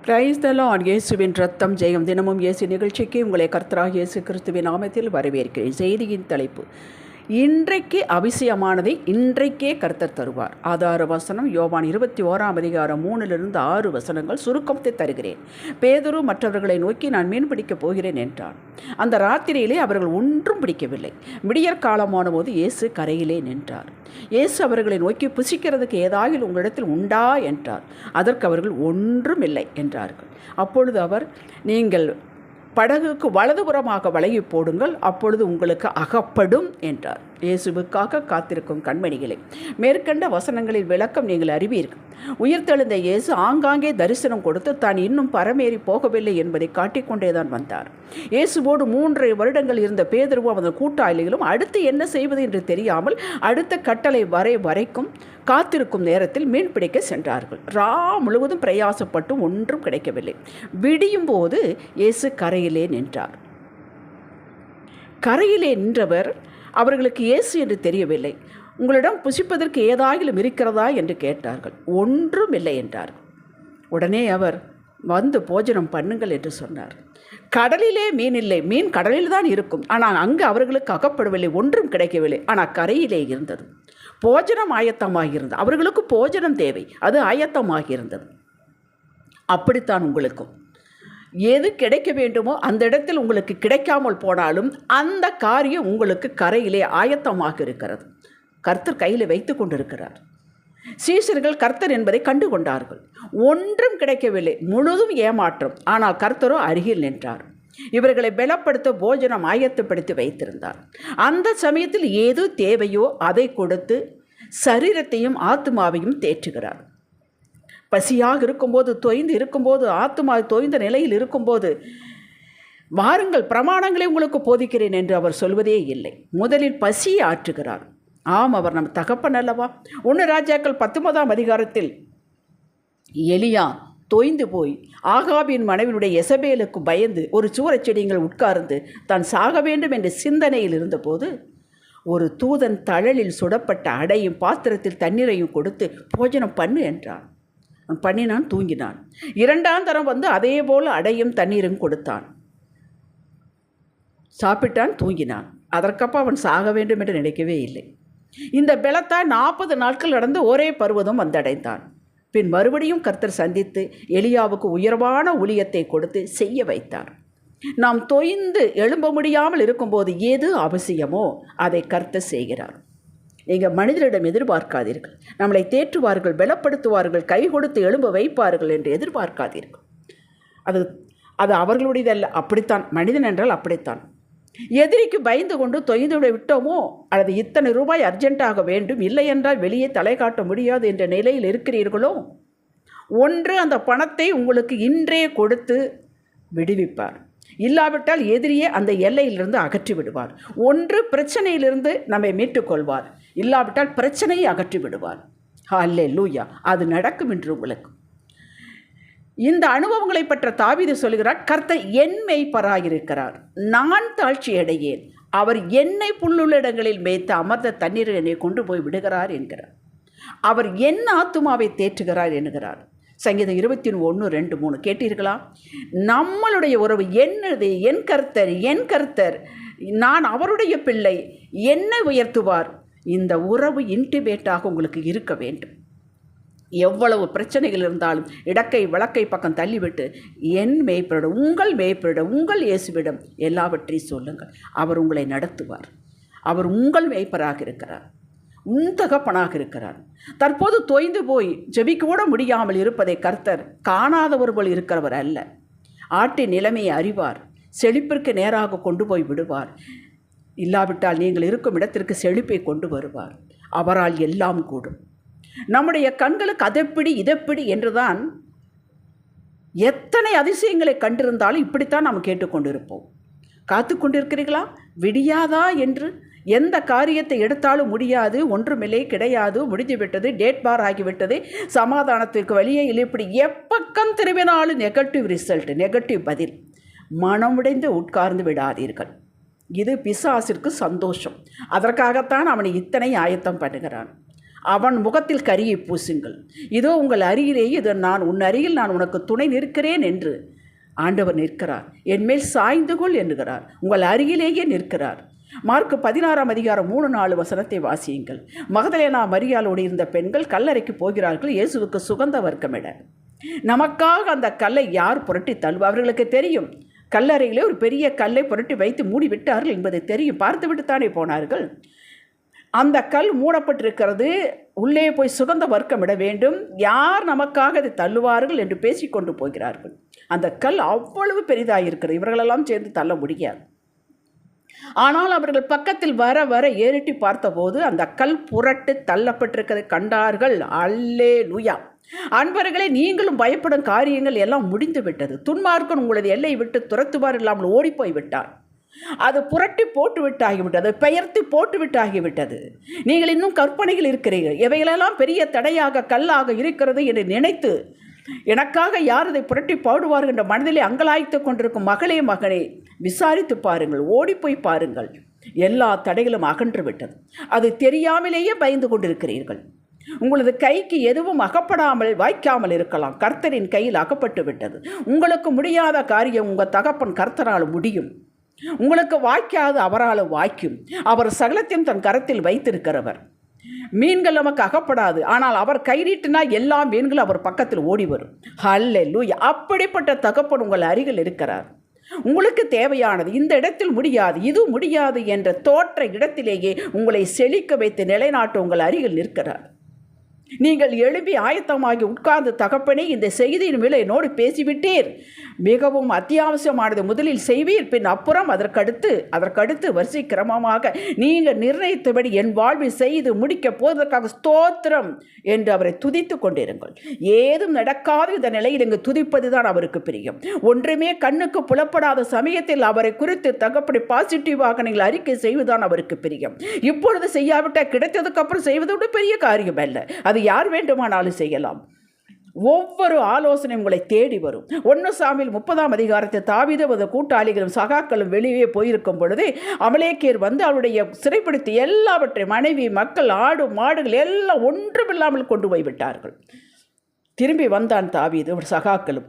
Praise the Lord. இயேசுவின் ரத்தம் ஜெயம். தினமும் இயேசு நிகழ்ச்சிக்கு உங்களை கர்த்தராகிய இயேசு கிறிஸ்துவின் நாமத்தில் வரவேற்கிறேன். செய்தியின் தலைப்பு, இன்றைக்கு அவசியமானதை இன்றைக்கே கர்த்தர் தருவார். ஆதார வசனம் யோவான் 21:3-6 வசனங்கள். சுருக்கத்தை தருகிறேன். பேதுரு மற்றவர்களை நோக்கி, நான் மீன் பிடிக்கப் போகிறேன் என்றான். அந்த ராத்திரியிலே அவர்கள் ஒன்றும் பிடிக்கவில்லை. விடியற் காலமான போது இயேசு கரையிலே நின்றார். இயேசு அவர்களை நோக்கி, புசிக்கிறதுக்கு ஏதாவது உங்களிடத்தில் உண்டா என்றார். அதற்கு அவர்கள், ஒன்றும் இல்லை என்றார்கள். அப்பொழுது அவர், நீங்கள் படகுக்கு வலதுபுறமாக வலையை போடுங்கள், அப்பொழுது உங்களுக்கு அகப்படும் என்றார். இயேசுவுக்காக காத்திருக்கும் கண்மணிகளை, மேற்கண்ட வசனங்களில் விளக்கம் நீங்கள் அறிவீர்கள். உயிர்த்தெழுந்த இயேசு ஆங்காங்கே தரிசனம் கொடுத்து தான் இன்னும் பரமேறி போகவில்லை என்பதை காட்டிக்கொண்டேதான் வந்தார். இயேசுவோடு 3 வருடங்கள் இருந்த பேதுருவும் அந்த கூட்டாளிகளும் அடுத்து என்ன செய்வது என்று தெரியாமல் அடுத்த கட்டளை வரைக்கும் காத்திருக்கும் நேரத்தில் மீன் பிடிக்க சென்றார்கள். முழுவதும் பிரயாசப்பட்டும் ஒன்றும் கிடைக்கவில்லை. விடியும் போது இயேசு கரையிலே நின்றார். கரையிலே நின்றவர் அவர்களுக்கு இயேசு என்று தெரியவில்லை. உங்களிடம் புசிப்பதற்கு ஏதாயிலும் இருக்கிறதா என்று கேட்டார்கள். ஒன்றும் இல்லை என்றார்கள். உடனே அவர், வந்து போஜனம் பண்ணுங்கள் என்று சொன்னார். கடலிலே மீன் இல்லை, மீன் கடலில் தான் இருக்கும். ஆனால் அங்கு அவர்களுக்கு அகப்படவில்லை, ஒன்றும் கிடைக்கவில்லை. ஆனால் கரையிலே இருந்தது. போஜனம் ஆயத்தமாகியிருந்தது. அவர்களுக்கு போஜனம் தேவை, அது ஆயத்தமாகியிருந்தது. அப்படித்தான் உங்களுக்கும் எது கிடைக்க வேண்டுமோ அந்த இடத்தில் உங்களுக்கு கிடைக்காமல் போனாலும் அந்த காரியம் உங்களுக்கு கரையிலே ஆயத்தமாக இருக்கிறது. கர்த்தர் கையில் வைத்து கொண்டிருக்கிறார். சீஷர்கள் கர்த்தர் என்பதை கண்டு கொண்டார்கள். ஒன்றும் கிடைக்கவில்லை, முழுதும் ஏமாற்றம். ஆனால் கர்த்தரோ அருகில் நின்றார். இவர்களை பலப்படுத்த போஜனம் ஆயத்தப்படுத்தி வைத்திருந்தார். அந்த சமயத்தில் ஏதோ தேவையோ அதை கொடுத்து சரீரத்தையும் ஆத்மாவையும் தேற்றுகிறார். பசியாக இருக்கும்போது, தொய்ந்து இருக்கும்போது, ஆத்மா தொய்ந்த நிலையில் இருக்கும்போது, வாருங்கள் பிரமாணங்களை உங்களுக்கு போதிக்கிறேன் என்று அவர் சொல்வதே இல்லை. முதலில் பசியை ஆற்றுகிறார். ஆம், அவர் நம் தகப்பன் அல்லவா. 1 ராஜாக்கள் 19 எலியா தொய்ந்து போய் ஆகாபின் மனைவியுடைய எசபேலுக்கு பயந்து ஒரு சூரச்செடிகள் உட்கார்ந்து தான் சாக வேண்டும் என்ற சிந்தனையில் இருந்தபோது ஒரு தூதன் தழலில் சுடப்பட்ட அடையும் பாத்திரத்தில் தண்ணீரையும் கொடுத்து போஜனம் பண்ணு என்றான். பண்ணினான், தூங்கினான். 2ஆம் தரம் வந்து அதே போல் அடையும் தண்ணீரும் கொடுத்தான். சாப்பிட்டான், தூங்கினான். அதற்கப்ப அவன் சாக வேண்டும் என்று நினைக்கவே இல்லை. இந்த பலத்தாய் 40 நாட்கள் நடந்து ஒரே பருவதம் வந்தடைந்தான். பின் மறுபடியும் கர்த்தர் சந்தித்து எலியாவுக்கு உயர்வான ஊழியத்தை கொடுத்து செய்ய வைத்தார். நாம் தொய்ந்து எழும்ப முடியாமல் இருக்கும்போது எது அவசியமோ அதை கர்த்தர் செய்கிறார். நீங்கள் மனிதரிடம் எதிர்பார்க்காதீர்கள். நம்மளை தேற்றுவார்கள், பலப்படுத்துவார்கள், கை கொடுத்து எழும்ப வைப்பார்கள் என்று எதிர்பார்க்காதீர்கள். அது அவர்களுடையதல்ல. அப்படித்தான் மனிதன் என்றால் அப்படித்தான். எதிரிக்கு பயந்து கொண்டு தொய்ந்து விட்டோமோ, அல்லது இத்தனை ரூபாய் அர்ஜென்ட்டாக வேண்டும், இல்லை என்றால் வெளியே தலை காட்ட முடியாது என்ற நிலையில் இருக்கிறீர்களோ, ஒன்று அந்த பணத்தை உங்களுக்கு இன்றே கொடுத்து விடுவிப்பார். இல்லாவிட்டால் எதிரியே அந்த எல்லையிலிருந்து அகற்றி விடுவார். ஒன்று பிரச்சனையிலிருந்து நம்மை மீட்டுக்கொள்வார், இல்லாவிட்டால் பிரச்சனையை அகற்றி விடுவார். ஹல்லேலூயா. அது நடக்கும் என்று உங்களுக்கு. இந்த அனுபவங்களை பற்றி தாவீது சொல்கிறார், கர்த்தர் என் மேய்ப்பராயிருக்கிறார், நான் தாழ்ச்சி அடையேன். அவர் என்னை புல்லுள்ள இடங்களில் மேய்த்து அமர்ந்த தண்ணீரை என்னை கொண்டு போய் விடுகிறார் என்கிறார். அவர் என் ஆத்துமாவை தேற்றுகிறார் என்கிறார். சங்கீதம் 21:2-3 கேட்டீர்களா? நம்மளுடைய உறவு என்னது? என் கர்த்தர், நான் அவருடைய பிள்ளை, என்னை உயர்த்துவார். இந்த உறவு இன்டிமேட்டாக உங்களுக்கு இருக்க வேண்டும். எவ்வளவு பிரச்சனைகள் இருந்தாலும் இடக்கை வழக்கை பக்கம் தள்ளிவிட்டு என் மேய்ப்பரிடம், உங்கள் மேய்ப்பரிடம், உங்கள் இயேசுவிடம் எல்லாவற்றையும் சொல்லுங்கள். அவர் உங்களை நடத்துவார். அவர் உங்கள் மேய்ப்பராக இருக்கிறார், உன் தகப்பனாக இருக்கிறார். தற்போது தொய்ந்து போய் ஜெபிக்க கூட முடியாமல் இருப்பதை கர்த்தர் காணாதவர் போல் இருக்கிறவர் அல்ல. ஆட்டின் நிலைமையை அறிவார். செழிப்பிற்கு நேராக கொண்டு போய் விடுவார். இல்லாவிட்டால் நீங்கள் இருக்கும் இடத்திற்கு செழிப்பை கொண்டு வருவார். அவரால் எல்லாம் கூடும். நம்முடைய கண்களுக்கு அதெப்படி இதெப்படி என்றுதான் எத்தனை அதிசயங்களை கண்டிருந்தாலும் இப்படித்தான் நாம் கேட்டுக்கொண்டிருப்போம். காத்து கொண்டிருக்கிறீர்களா? விடியாதா என்று எந்த காரியத்தை எடுத்தாலும் முடியாது, ஒன்றுமில்லை, கிடையாது, முடிந்துவிட்டது, டேட் பார் ஆகிவிட்டது, சமாதானத்திற்கு வழியே இல்லை, இப்படி எப்பக்கம் திரும்பினாலும் நெகட்டிவ் ரிசல்ட், நெகட்டிவ் பதில். மனமுடைந்து உட்கார்ந்து விடாதீர்கள். இது பிசாசிற்கு சந்தோஷம். அதற்காகத்தான் அவனை இத்தனை ஆயத்தம் பண்ணுகிறான். அவன் முகத்தில் கரியை பூசுங்கள். இதோ உங்கள் அருகிலேயே இது உன் அருகில் நான் உனக்கு துணை நிற்கிறேன் என்று ஆண்டவர் நிற்கிறார். என்மேல் சாய்ந்து கொள் என்கிறார். உங்கள் அருகிலேயே நிற்கிறார். மார்க்கு 16:3-4 வாசியுங்கள். மகதலேனா மரியாளோடு இருந்த பெண்கள் கல்லறைக்கு போகிறார்கள் இயேசுவுக்கு சுகந்த வர்க்கமிட. நமக்காக அந்த கல்லை யார் புரட்டி தள்ளுவா? அவர்களுக்கு தெரியும், கல்லறையிலே ஒரு பெரிய கல்லை புரட்டி வைத்து மூடிவிட்டார்கள் என்பது தெரியும். பார்த்துவிட்டுத்தானே போனார்கள். அந்த கல் மூடப்பட்டிருக்கிறது, உள்ளே போய் சுகந்த வர்க்கமிட வேண்டும், யார் நமக்காக அதை தள்ளுவார்கள் என்று பேசிக்கொண்டு போகிறார்கள். அந்த கல் அவ்வளவு பெரிதாக இருக்கிறது, இவர்களெல்லாம் சேர்ந்து தள்ள முடியாது. ஆனால் அவர்கள் பக்கத்தில் வர வர ஏறிட்டு பார்த்தபோது அந்த கல் புரட்டு தள்ளப்பட்டிருக்கிறதை கண்டார்கள். அல்லேலூயா! அன்பர்களே, நீங்களும் பயப்படும் காரியங்கள் எல்லாம் முடிந்து விட்டது. துன்மார்க்கன் உங்களது எல்லை விட்டு துரத்துவார் இல்லாமல் ஓடிப்போய் விட்டார். அது புரட்டி போட்டு விட்டாகிவிட்டது, பெயர்த்து போட்டு விட்டாகிவிட்டது. நீங்கள் இன்னும் கற்பனைகள் இருக்கிறீர்கள். எவைகளெல்லாம் பெரிய தடையாக கல்லாக இருக்கிறது என்று நினைத்து எனக்காக யார் அதை புரட்டி பாடுவார்கள் என்ற மனதிலே அங்கலாய்த்து கொண்டிருக்கும் மகளே மகனே, விசாரித்து பாருங்கள், ஓடிப்போய் பாருங்கள். எல்லா தடைகளும் அகன்று விட்டது. அது தெரியாமலேயே பயந்து கொண்டிருக்கிறீர்கள். உங்களது கைக்கு எதுவும் அகப்படாமல் வாய்க்காமல் இருக்கலாம். கர்த்தரின் கையில் அகப்பட்டு விட்டது. உங்களுக்கு முடியாத காரியம் உங்கள் தகப்பன் கர்த்தரால் முடியும். உங்களுக்கு வாய்க்காது அவரால் வாய்க்கும். அவர் சகலத்தையும் தன் கரத்தில் வைத்திருக்கிறவர். மீன்கள் நமக்கு அகப்படாது, ஆனால் அவர் கை நீட்டினா எல்லா மீன்களும் அவர் பக்கத்தில் ஓடி வரும். ஹல்லேலூயா! அப்படிப்பட்ட தகப்பன் உங்கள் அருகில் இருக்கிறார். உங்களுக்கு தேவையானது இந்த இடத்தில் முடியாது, இது முடியாது என்ற தோற்ற இடத்திலேயே உங்களை செழிக்க வைத்து நிலைநாட்ட உங்கள் அருகில் நிற்கிறார். நீங்கள் எழுப்பி ஆயத்தமாகி உட்கார்ந்து, தகப்பனே, இந்த செய்தியின் மேலே என்னோடு பேசிவிட்டீர், மிகவும் அத்தியாவசியமானது முதலில் செய்வீர், பின் அப்புறம் அதற்கடுத்து வரிசை கிரமமாக நீங்கள் நிர்ணயித்தபடி என் வாழ்வில் செய்து முடிக்கப் போவதற்காக ஸ்தோத்திரம் என்று அவரை துதித்து கொண்டிருங்கள். ஏதும் நடக்காத இந்த நிலையில் இங்கு துதிப்பது தான் அவருக்கு பிரியம். ஒன்றுமே கண்ணுக்கு புலப்படாத சமயத்தில் அவரை குறித்து தகப்படி பாசிட்டிவாக நீங்கள் அறிக்கை செய்வதுதான் அவருக்கு பிரியம். இப்பொழுது செய்யாவிட்டால் கிடைத்ததுக்கு அப்புறம் செய்வதோடு பெரிய காரியம் அல்ல. அது யார் வேண்டுமானாலும் செய்யலாம். ஒவ்வொரு ஆலோசனை உங்களை தேடி வரும். 1 சாமுவேல் 30 தாவீது கூட்டாளிகளும் சகாக்களும் வெளியே போயிருக்கும் பொழுது அமலேக்கியர் வந்து அவருடைய சிறைப்படுத்தி எல்லாவற்றையும், மனைவி, மக்கள், ஆடு மாடுகள் எல்லாம் ஒன்றுமில்லாமல் கொண்டு போய்விட்டார்கள். திரும்பி வந்தான் தாவீது, சகாக்களும்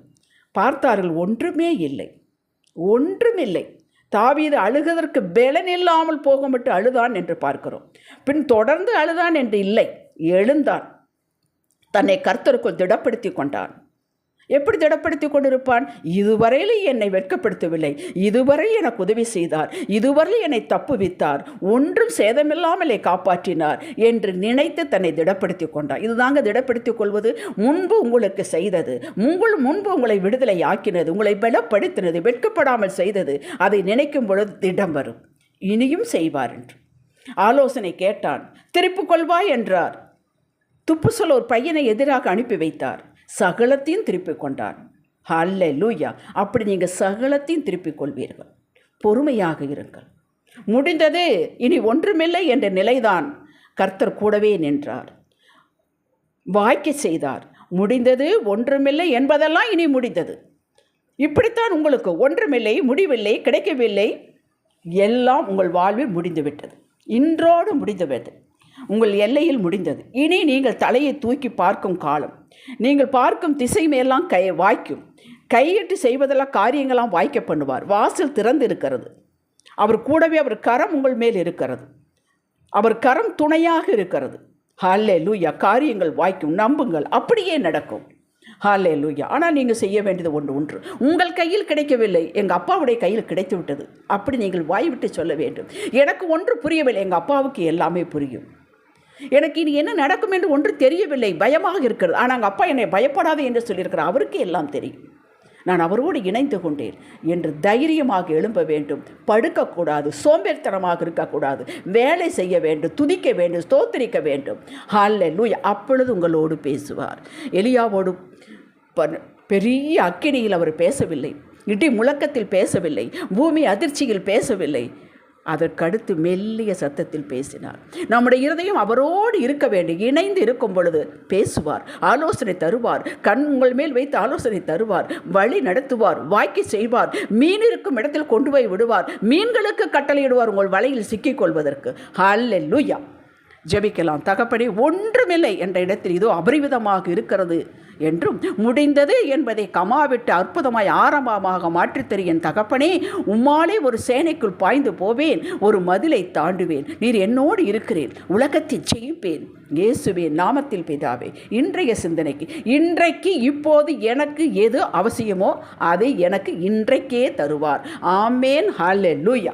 பார்த்தார்கள், ஒன்றுமே இல்லை. தாவீது அழுகதற்கு பலனில்லாமல் போகும்பட்டு அழுதான் என்று பார்க்கிறோம். பின் தொடர்ந்து அழுதான் என்று இல்லை, எழுந்தான், தன்னை கர்த்தருக்குள் திடப்படுத்தி கொண்டான். எப்படி திடப்படுத்தி கொண்டிருப்பான்? இதுவரையில் என்னை வெட்கப்படுத்தவில்லை, இதுவரை எனக்கு உதவி செய்தார், இதுவரை என்னை தப்புவித்தார், ஒன்றும் சேதமில்லாமலே காப்பாற்றினார் என்று நினைத்து தன்னை திடப்படுத்தி கொண்டார். இதுதாங்க திடப்படுத்திக் கொள்வது. முன்பு உங்களுக்கு செய்தது, முன்பு உங்களை விடுதலை ஆக்கினது, உங்களை பலப்படுத்தினது, வெட்கப்படாமல் செய்தது, அதை நினைக்கும் பொழுது திடம் வரும். இனியும் செய்வார் என்று ஆலோசனை கேட்டான். திருப்பிக் கொள்வாய் என்றார். துப்பு சொல்ல ஒரு பையனை எதிராக அனுப்பி வைத்தார். சகலத்தையும் திருப்பிக் கொண்டார். ஹல்லேலூயா! அப்படி நீங்கள் சகலத்தையும் திருப்பிக் கொள்வீர்கள். பொறுமையாக இருங்கள். முடிந்தது, இனி ஒன்றுமில்லை என்ற நிலைதான். கர்த்தர் கூடவே நின்றார், வாய்க்க செய்தார். முடிந்தது, ஒன்றுமில்லை என்பதெல்லாம் இனி முடிந்தது. இப்படித்தான் உங்களுக்கு ஒன்றுமில்லை, முடிவில்லை, கிடைக்கவில்லை, எல்லாம் உங்கள் வாழ்வில் முடிந்துவிட்டது. இன்றோடு முடிந்துவிட்டது. உங்கள் எல்லையில் முடிந்தது. இனி நீங்கள் தலையை தூக்கி பார்க்கும் காலம். நீங்கள் பார்க்கும் திசை மேலாம் வாய்க்கும். கையிட்டு செய்வதெல்லாம் காரியங்களாம் வாய்க்க பண்ணுவார். வாசல் திறந்து இருக்கிறது. அவர் கூடவே அவர் கரம் உங்கள் மேல் இருக்கிறது. அவர் கரம் துணையாக இருக்கிறது. ஹல்லேலூயா! காரியங்கள் வாய்க்கும், நம்புங்கள், அப்படியே நடக்கும். ஹல்லேலூயா! ஆனால் நீங்கள் செய்ய வேண்டியது ஒன்று. உங்கள் கையில் கிடைக்கவில்லை, எங்கள் அப்பாவுடைய கையில் கிடைத்து விட்டது. அப்படி நீங்கள் வாய்விட்டு சொல்ல வேண்டும். எனக்கு ஒன்று புரியவில்லை, எங்கள் அப்பாவுக்கு எல்லாமே புரியும். எனக்கு இனி என்ன நடக்கும் என்று ஒன்று தெரியவில்லை, பயமாக இருக்கிறது. ஆனால் எங்கள் அப்பா என்னை பயப்படாது என்று சொல்லியிருக்கிறார், அவருக்கு எல்லாம் தெரியும், நான் அவரோடு இணைந்து கொண்டேன் என்று தைரியமாக எழும்ப வேண்டும். படுக்கக்கூடாது, சோம்பேறித்தனமாக இருக்கக்கூடாது, வேலை செய்ய வேண்டும், துதிக்க வேண்டும், ஸ்தோத்திரிக்க வேண்டும். ஹல்லேலூயா! அப்பொழுது உங்களோடு பேசுவார். எலியாவோடு பெரிய அக்கினியில் அவர் பேசவில்லை, இடி முழக்கத்தில் பேசவில்லை, பூமி அதிர்ச்சியில் பேசவில்லை. அதற்கடுத்து மெல்லிய சத்தத்தில் பேசினார். நம்முடைய இருதயம் அவரோடு இருக்க வேண்டும். இணைந்து இருக்கும் பொழுது பேசுவார், ஆலோசனை தருவார், கண் உங்கள் மேல் வைத்து ஆலோசனை தருவார், வழி நடத்துவார், வாய்க்கு செய்வார், மீன் இருக்கும் இடத்தில் கொண்டு போய் விடுவார், மீன்களுக்கு கட்டளையிடுவார் உங்கள் வலையில் சிக்கிக்கொள்வதற்கு. ஹல்லேலூயா! ஜெபிக்கலாம். தகப்பனே, ஒன்றுமில்லை என்ற இடத்தில் இதோ அபரிவிதமாக இருக்கிறது என்றும், முடிந்தது என்பதை கமாவிட்டு அற்புதமாய் ஆரம்பமாக மாற்றித்தரு என் தகப்பனே. உம்மாலே ஒரு சேனைக்குள் பாய்ந்து போவேன், ஒரு மதிலை தாண்டுவேன். நீர் என்னோடு இருக்கிறேன், உலகத்தை ஜெயிப்பேன். இயேசுவின் நாமத்தில் பிதாவே. இன்றைய சிந்தனைக்கு, இன்றைக்கு இப்போது எனக்கு எது அவசியமோ அதை எனக்கு இன்றைக்கே தருவார். ஆமேன். ஹல்லேலூயா.